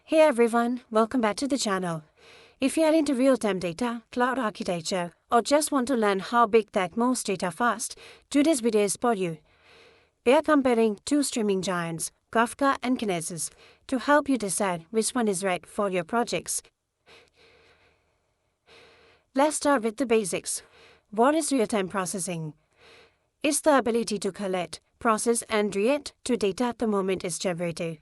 Hey everyone, welcome back to the channel. If you are into real-time data, cloud architecture, or just want to learn how big tech moves data fast, today's video is for you. We are comparing two streaming giants, Kafka and Kinesis, to help you decide which one is right for your projects. Let's start with the basics. What is real-time processing? It's the ability to collect, process, and react to data at the moment it's generated.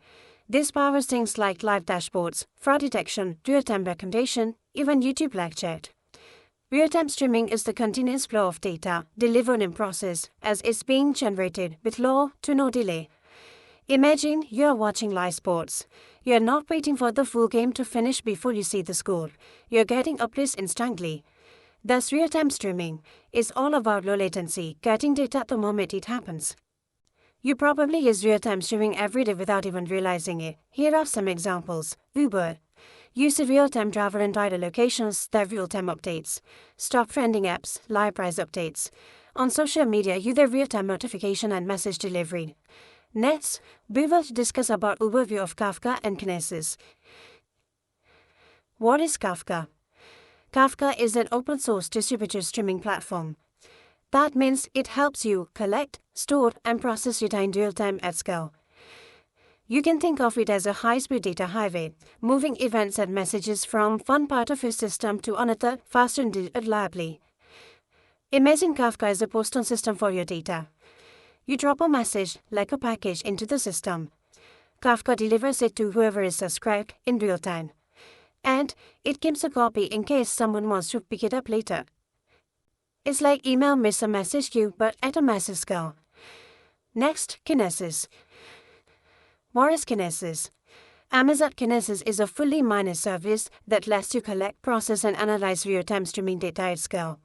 This powers things like live dashboards, fraud detection, real-time recommendation, even YouTube live chat. Real-time streaming is the continuous flow of data delivered in process as it's being generated with low to no delay. Imagine you're watching live sports. You're not waiting for the full game to finish before you see the score. You're getting updates instantly. Thus, real-time streaming is all about low latency, getting data at the moment it happens. You probably use real-time streaming every day without even realizing it. Here are some examples. Uber. Use the real-time driver and rider locations, their real-time updates. Stop trending apps, live price updates. On social media, use their real-time notification and message delivery. Next, we will discuss about overview of Kafka and Kinesis. What is Kafka? Kafka is an open-source distributed streaming platform. That means it helps you collect, store, and process data in real time at scale. You can think of it as a high-speed data highway, moving events and messages from one part of your system to another faster and reliably. Imagine Kafka as a postal system for your data. You drop a message, like a package, into the system. Kafka delivers it to whoever is subscribed in real time. And it keeps a copy in case someone wants to pick it up later. It's like email miss a message queue but at a massive scale. Next, Kinesis. What is Kinesis? Amazon Kinesis is a fully managed service that lets you collect, process, and analyze real-time streaming data at scale.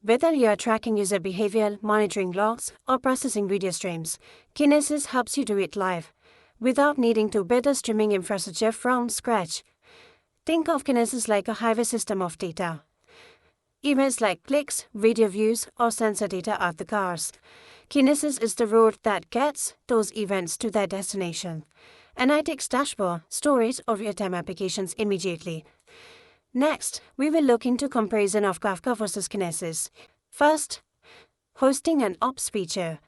Whether you are tracking user behavior, monitoring logs, or processing video streams, Kinesis helps you do it live, without needing to build a streaming infrastructure from scratch. Think of Kinesis like a highway system of data. Events like clicks, video views, or sensor data are the cars. Kinesis is the road that gets those events to their destination. Analytics dashboard, storage, or real-time applications immediately. Next, we will look into comparison of Kafka versus Kinesis. First, hosting and ops feature.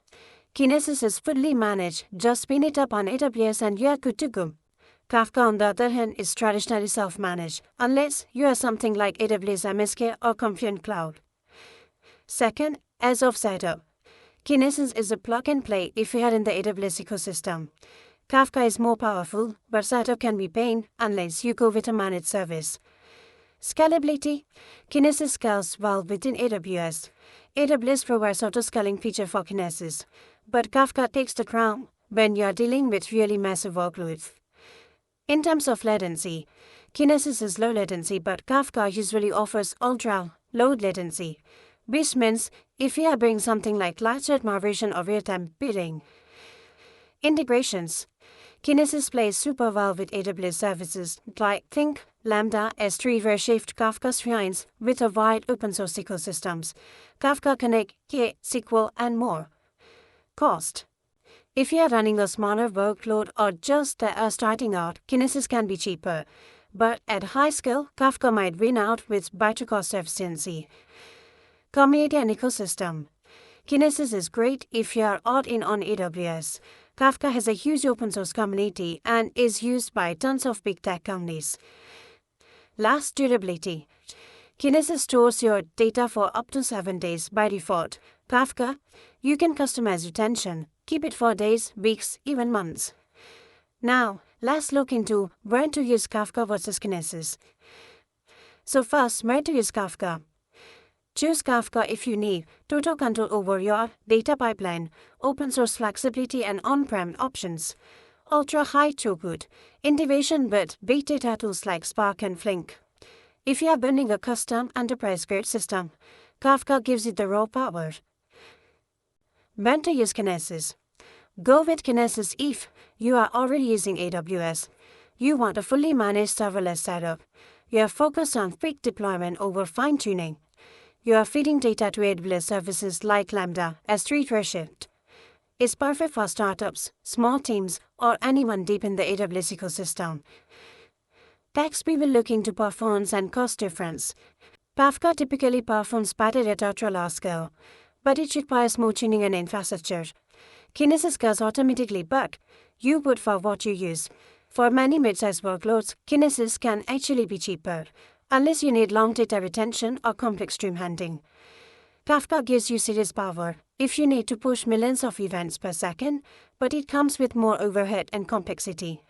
Kinesis is fully managed, just spin it up on AWS and you are good to go. Kafka, on the other hand, is traditionally self-managed, unless you are something like AWS MSK or Confluent Cloud. Second, as of setup. Kinesis is a plug-and-play if you are in the AWS ecosystem. Kafka is more powerful, but setup can be pain unless you go with a managed service. Scalability. Kinesis scales well within AWS. AWS provides auto-scaling feature for Kinesis, but Kafka takes the crown when you are dealing with really massive workloads. In terms of latency, Kinesis is low latency, but Kafka usually offers ultra-low latency, which means if you are doing something like live chat moderation or real-time bidding. Integrations. Kinesis plays super well with AWS services like Think, Lambda, S3, Redshift, Kafka Shrines with a wide open-source ecosystems, Kafka Connect, K, SQL, and more. Cost. If you are running a smaller workload or just starting out, Kinesis can be cheaper. But at high scale, Kafka might win out with better cost efficiency. Community and ecosystem. Kinesis is great if you are all in on AWS. Kafka has a huge open source community and is used by tons of big tech companies. Last, durability. Kinesis stores your data for up to 7 days by default. Kafka, you can customize retention. Keep it for days, weeks, even months. Now, let's look into when to use Kafka versus Kinesis. So first, when to use Kafka. Choose Kafka if you need total control over your data pipeline, open source flexibility, and on-prem options. Ultra-high throughput, integration with big data tools like Spark and Flink. If you are building a custom enterprise-grade system, Kafka gives you the raw power. When to use Kinesis. Go with Kinesis if you are already using AWS. You want a fully managed serverless setup. You are focused on quick deployment over fine-tuning. You are feeding data to AWS services like Lambda, S3, Redshift. It's perfect for startups, small teams, or anyone deep in the AWS ecosystem. Next, we will look into performance and cost difference. Kafka typically performs better at ultra-low scale, but it requires more tuning and infrastructure. Kinesis scales automatically, but you put for what you use. For many mid-sized workloads, Kinesis can actually be cheaper, unless you need long data retention or complex stream handling. Kafka gives you serious power if you need to push millions of events per second, but it comes with more overhead and complexity.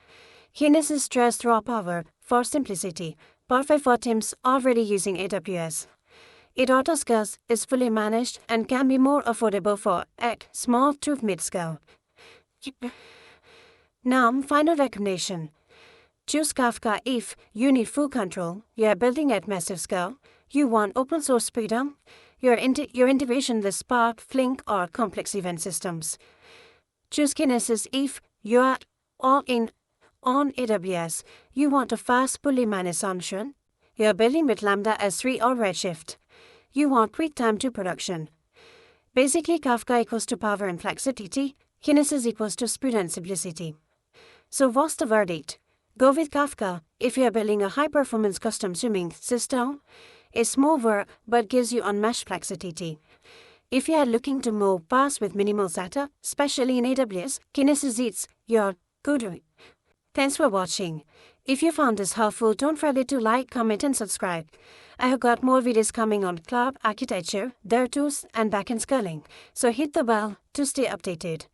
Kinesis tries raw power for simplicity, perfect for teams already using AWS. It autoscales, is fully managed, and can be more affordable for at small to mid-scale. Now, final recommendation. Choose Kafka if you need full control, you are building at massive scale, you want open source freedom, your integration with Spark, Flink, or complex event systems. Choose Kinesis if you are all in on AWS, you want a fast, fully managed solution, you are building with Lambda S3 or Redshift. You want quick time to production. Basically, Kafka equals to power and flexibility, Kinesis equals to speed and simplicity. So what's the verdict? Go with Kafka if you are building a high-performance custom streaming system. It's small work but gives you unmatched flexibility. If you are looking to move fast with minimal setup, especially in AWS, Kinesis is your go-to. Thanks for watching. If you found this helpful, don't forget to like, comment, and subscribe. I have got more videos coming on cloud architecture, their tools, and backend scaling, so hit the bell to stay updated.